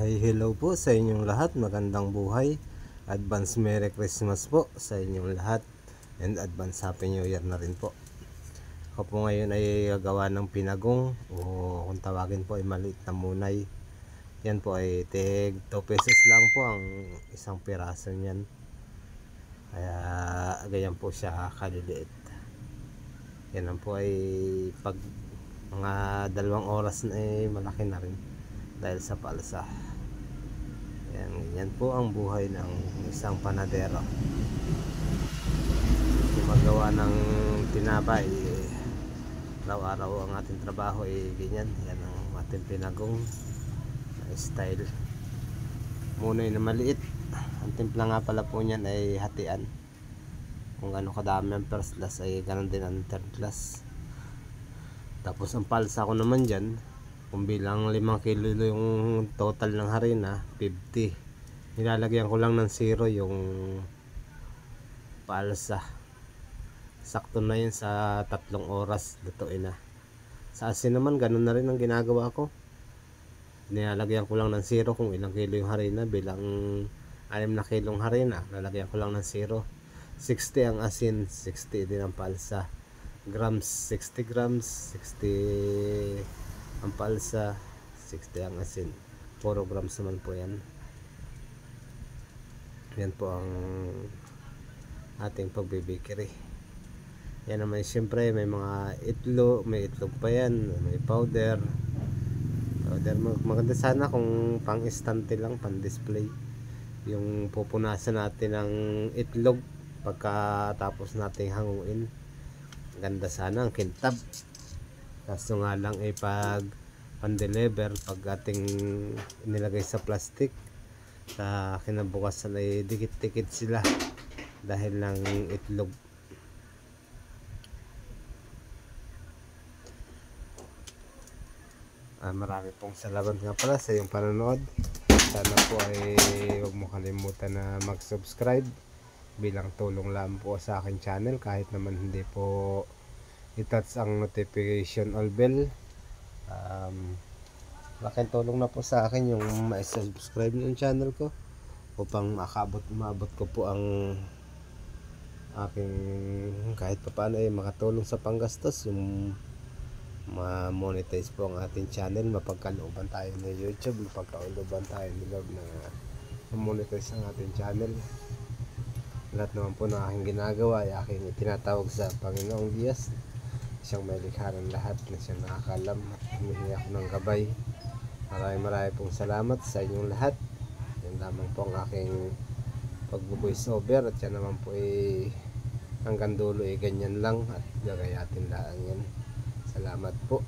Ay hello po sa inyong lahat, magandang buhay. Advance Merry Christmas po sa inyong lahat. And advance Happy New Year na rin po. Ako po ngayon ay gagawa ng pinagong, o kung tawagin po ay maliit na munay. Yan po ay tig 2 pesos lang po ang isang piraso niyan. Kaya ganyan po siya kaliliit. Yan po ay pag mga 2 oras na ay malaki na rin dahil sa palsa. Yan po ang buhay ng isang panadero. Gumagawa ng tinapay, araw-araw ang ating trabaho ay ganyan. Yan ang ating pinagong style. Munay na maliit. Ang timpla nga pala po niyan ay hatian. Kung ano kadami ang first class ay ganon din ang third class. Tapos ang palsa ko naman dyan, kung bilang 5 kilo yung total ng harina, 50. Nilalagyan ko lang ng 0 yung palsa. Sakto na yun sa 3 oras, lutuin na. Sa asin naman, ganun na rin ang ginagawa ko. Nilalagyan ko lang ng 0 kung ilang kilo yung harina. Bilang 6 na kilong harina, lalagyan ko lang ng 0. 60 ang asin, 60 din ang palsa. Grams, 60 grams, 60 ang palsa, 60 ang asin. 4 grams naman po yan. Yan po ang ating pagbibikiri. Yan naman siyempre may mga itlog, may itlog pa yan, may powder. Maganda sana kung pang istante lang, pang display. Yung pupunasan natin ng itlog pagkatapos nating hanguin. Ganda sana ang kintab. Kaso nga lang ay pag pan-deliver, pag ating inilagay sa plastic, sa kinabukasan ay dikit-dikit sila dahil ng itlog. Marami pong salamat nga pala sa iyong panonood. Sana po ay huwag mo kalimutan na mag-subscribe bilang tulong lang po sa akin channel, kahit naman hindi po i-touch ang notification all bell. Laking tulong na po sa akin yung ma-subscribe ng channel ko upang maabot ko po ang aking kahit pa paano ay makatulong sa panggastos, yung ma-monetize po ang ating channel, mapagkalooban tayo ng YouTube, mapagkalooban tayo ni Lord na ma-monetize ang ating channel. Lahat naman po ng aking ginagawa ay aking itinatawag sa Panginoong Diyos, siyang may likha ng lahat, na siyang nakakalam at humihingi ako ng gabay. Maraming pong salamat sa inyong lahat. Yan lamang po ang aking pag-voice over, at yan naman po ay hanggang dulo ay ganyan lang at gagayatin lang yan. Salamat po.